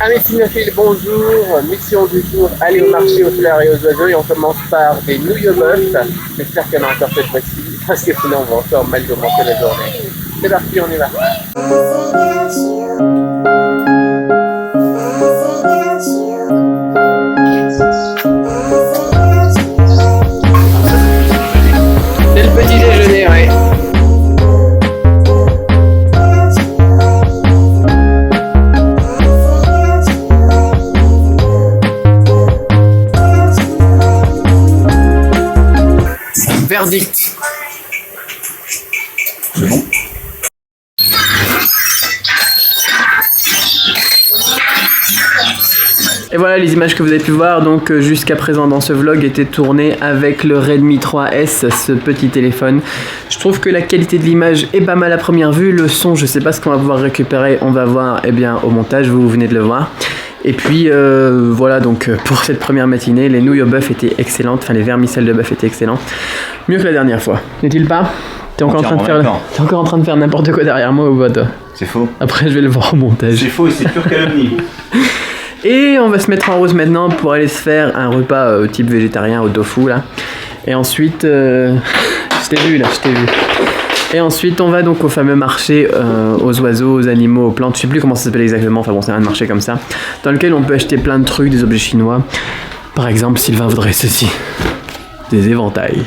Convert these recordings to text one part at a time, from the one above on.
Amis cinéphiles, bonjour. Mission du jour, aller au marché aux fleurs et aux oiseaux. Et on commence par des nouilles au bœuf. J'espère qu'il y en a encore cette fois-ci, parce que sinon on va encore mal commencer la journée. C'est parti, on y va. C'est le petit déjeuner, ouais. Verdict. C'est bon. Et voilà les images que vous avez pu voir donc jusqu'à présent dans ce vlog étaient tournées avec le Redmi 3S, ce petit téléphone. Je trouve que la qualité de l'image est pas mal à première vue. Le son, je sais pas ce qu'on va pouvoir récupérer, on va voir au montage, vous venez de le voir. Et puis voilà donc pour cette première matinée, les nouilles au bœuf étaient excellentes, enfin les vermicelles de bœuf étaient excellents. Mieux que la dernière fois, n'est-il pas? T'es encore en train de faire n'importe quoi derrière moi ou pas toi? C'est faux. Après je vais le voir au montage. C'est faux et c'est pure calomnie. Et on va se mettre en rose maintenant pour aller se faire un repas type végétarien au tofu là. Et ensuite, je t'ai vu. Et ensuite on va donc au fameux marché aux oiseaux, aux animaux, aux plantes, je sais plus comment ça s'appelle exactement, enfin bon c'est un marché comme ça, dans lequel on peut acheter plein de trucs, des objets chinois. Par exemple Sylvain voudrait ceci, des éventails.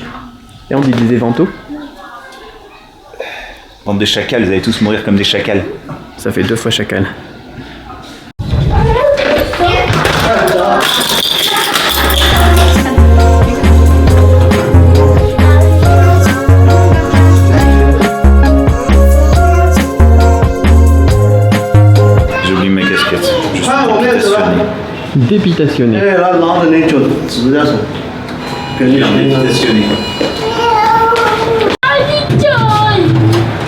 Et on dit des éventaux. Bande de chacals, vous allez tous mourir comme des chacals. Ça fait 2 fois chacal. J'ai oublié ma casquette. Je suis dépitationné. Dépitationné. Dépitationné.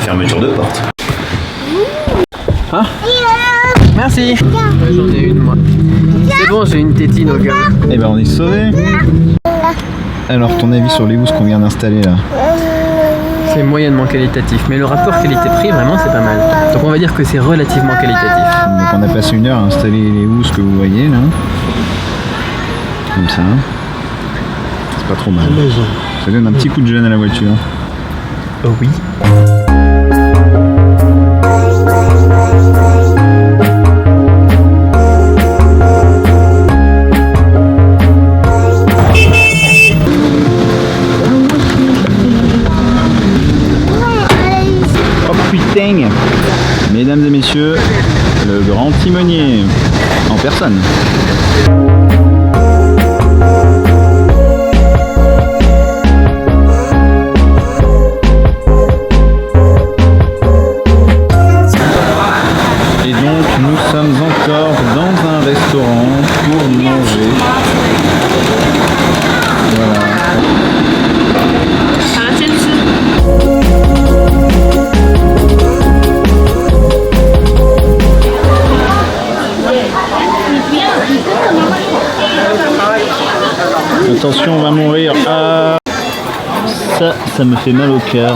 Fermeture de porte. Ah, merci. J'en ai une moi. C'est bon, j'ai une tétine au cas où. Eh ben on est sauvés. Alors ton avis sur les housses qu'on vient d'installer là? C'est moyennement qualitatif, mais le rapport qualité-prix vraiment c'est pas mal. Donc on va dire que c'est relativement qualitatif. Donc on a passé 1 heure à installer les housses que vous voyez là. Comme ça. C'est pas trop mal. Ça donne un petit coup de jeune à la voiture. Oh oui. Mesdames et messieurs, le grand timonier en personne. Et donc nous sommes encore dans un restaurant pour manger. Voilà. Attention, on va mourir. Ah, ça me fait mal au cœur.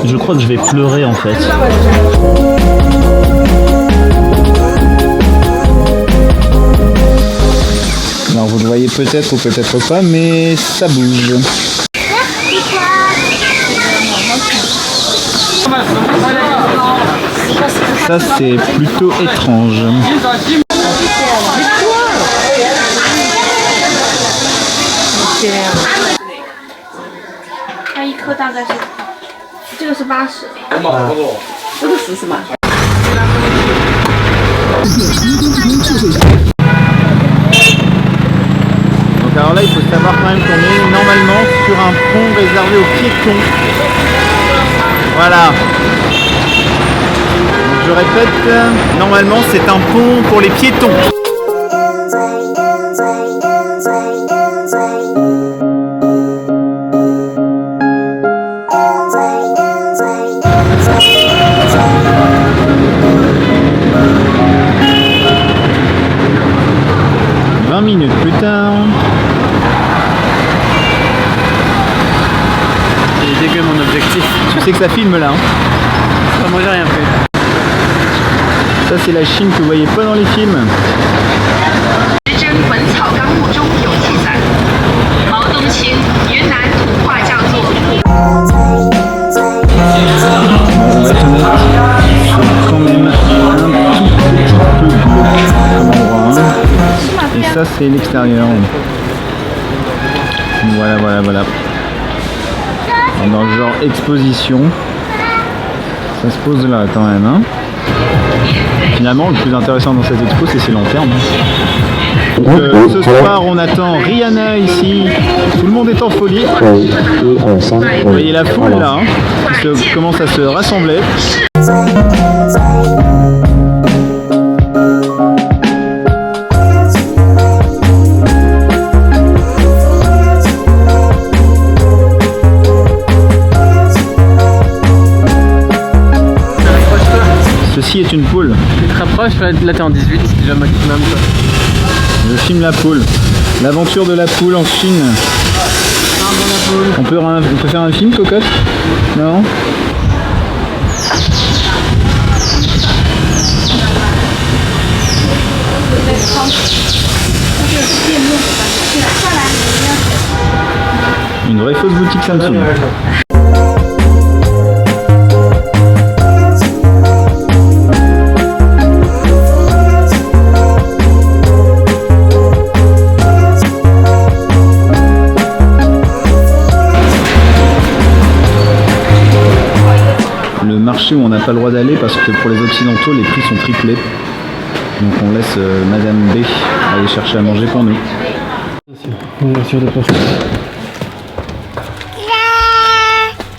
Je crois que je vais pleurer en fait. Alors vous le voyez peut-être ou peut-être pas, mais ça bouge. Ça c'est plutôt étrange. Donc alors là il faut savoir quand même qu'on est normalement sur un pont réservé aux piétons. Voilà. Donc je répète, normalement c'est un pont pour les piétons. Minutes plus tard. C'est dégueu mon objectif. Tu sais que ça filme là hein. Moi j'ai rien fait. Ça c'est la Chine que vous voyez pas dans les films. On va être honnête, c'est quand même un tout petit peu glauque comme endroit. Et ça c'est l'extérieur. Voilà. Dans le genre exposition. Ça se pose là quand même. Hein. Finalement, le plus intéressant dans cette expo, c'est ses lanternes. Donc, ce soir, on attend Rihanna ici. Tout le monde est en folie. Vous voyez la foule là, hein, qui commence à se rassembler. Ceci est une poule. Tu te rapproches, là t'es en 18, c'est déjà maximum quoi. Je filme la poule. L'aventure de la poule en Chine. On peut faire un film, cocotte? Non? Une vraie fausse boutique Samsung. Marché où on n'a pas le droit d'aller parce que pour les occidentaux les prix sont triplés, donc on laisse Madame B aller chercher à manger pour nous.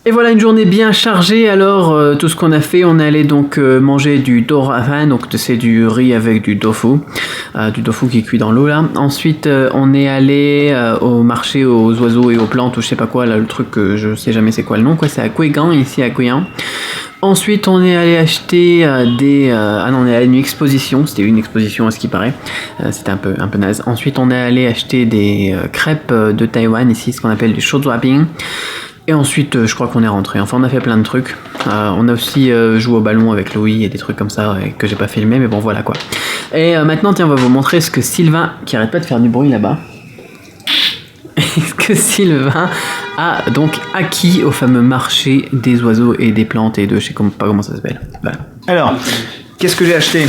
Et voilà une journée bien chargée. Alors tout ce qu'on a fait, on est allé donc manger du dorafan, donc c'est du riz avec du tofu qui est cuit dans l'eau là. Ensuite on est allé au marché aux oiseaux et aux plantes ou je sais pas quoi là, le truc que je sais jamais c'est quoi le nom quoi, c'est à Guigang ici à Guiyang. Ensuite on est allé acheter on est allé à une exposition, c'était une exposition à ce qui paraît, c'était un peu naze. Ensuite on est allé acheter des crêpes de Taïwan ici, ce qu'on appelle du shouzuabing. Et ensuite, je crois qu'on est rentré. Enfin, on a fait plein de trucs. On a aussi joué au ballon avec Louis et des trucs comme ça que j'ai pas filmé, mais bon, voilà quoi. Et maintenant, tiens, on va vous montrer ce que Sylvain, qui arrête pas de faire du bruit là-bas, ce que Sylvain a donc acquis au fameux marché des oiseaux et des plantes et de je sais pas comment ça s'appelle. Voilà. Alors, qu'est-ce que j'ai acheté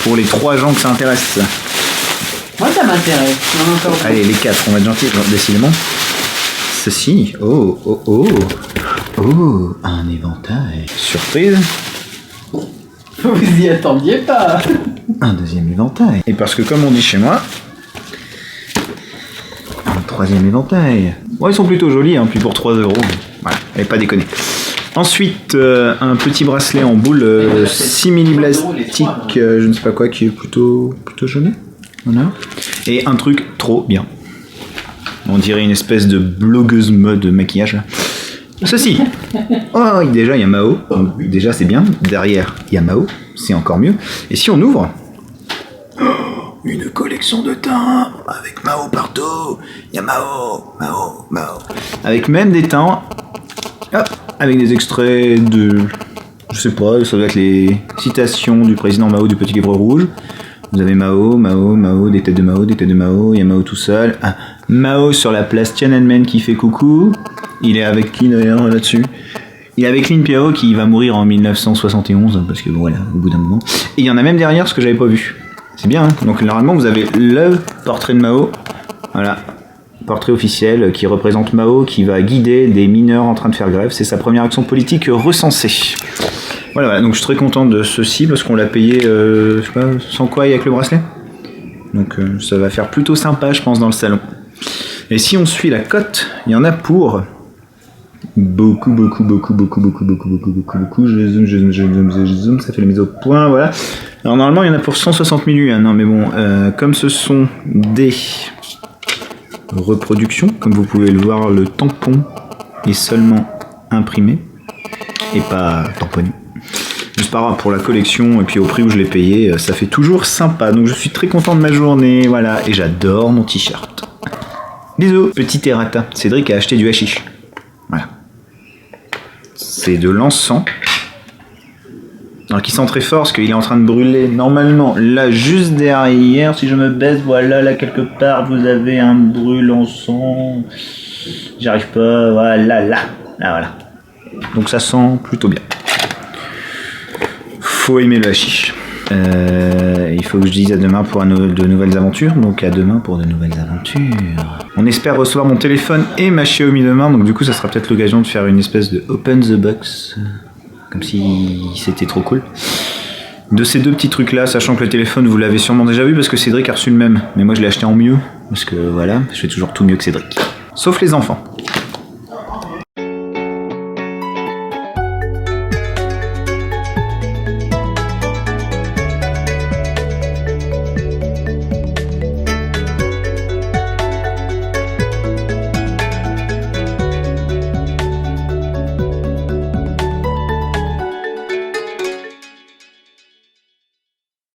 pour les 3 gens que ça intéresse? Moi, ça m'intéresse. Allez, les 4, on va être gentils, décidément. Ceci, un éventail. Surprise. Vous y attendiez pas. Un deuxième éventail. Et parce que comme on dit chez moi, un troisième éventail. Ouais, ils sont plutôt jolis, hein, puis pour 3 €. Voilà, et pas déconner. Ensuite, un petit bracelet en boule simili-plastique, je ne sais pas quoi, qui est plutôt joli. Voilà. Et un truc trop bien. On dirait une espèce de blogueuse mode maquillage. Ceci. Oh, déjà il y a Mao. Donc, déjà c'est bien. Derrière il y a Mao. C'est encore mieux. Et si on ouvre, une collection de timbres avec Mao partout. Il y a Mao. Avec même des timbres. Hop, avec des extraits de, je sais pas, ça doit être les citations du président Mao du Petit Livre Rouge. Vous avez Mao, des têtes de Mao, il y a Mao tout seul. Ah, Mao sur la place Tiananmen qui fait coucou. Il est avec qui d'ailleurs là-dessus? Il est avec Lin Piao qui va mourir en 1971, parce que voilà, au bout d'un moment. Et il y en a même derrière ce que j'avais pas vu. C'est bien, hein. Donc normalement vous avez le portrait de Mao. Voilà, portrait officiel qui représente Mao qui va guider des mineurs en train de faire grève. C'est sa première action politique recensée. Voilà, donc je suis très content de ceci parce qu'on l'a payé, je sais pas, 100 quoi avec le bracelet. Donc ça va faire plutôt sympa, je pense, dans le salon. Et si on suit la cote, il y en a pour beaucoup. Je zoome, ça fait la mise au point, voilà. Alors normalement, il y en a pour 160 000 yuan, non mais bon, comme ce sont des reproductions, comme vous pouvez le voir, le tampon est seulement imprimé et pas tamponné. Juste par rapport pour la collection et puis au prix où je l'ai payé, ça fait toujours sympa. Donc je suis très content de ma journée, voilà, et j'adore mon t-shirt. Bisous. Petit errata, Cédric a acheté du hashish. Voilà. C'est de l'encens Alors qui sent très fort parce qu'il est en train de brûler normalement là juste derrière. Si je me baisse, voilà, là quelque part vous avez un brûlant sang. J'arrive pas, voilà, là voilà. Donc ça sent plutôt bien. Faut aimer le hashish. Il faut que je dise à demain pour de nouvelles aventures. Donc à demain pour de nouvelles aventures. On espère recevoir mon téléphone et ma Xiaomi demain. Donc du coup ça sera peut-être l'occasion de faire une espèce de open the box. Comme si c'était trop cool. De ces deux petits trucs là, sachant que le téléphone vous l'avez sûrement déjà vu parce que Cédric a reçu le même. Mais moi je l'ai acheté en mieux. Parce que voilà, je fais toujours tout mieux que Cédric. Sauf les enfants.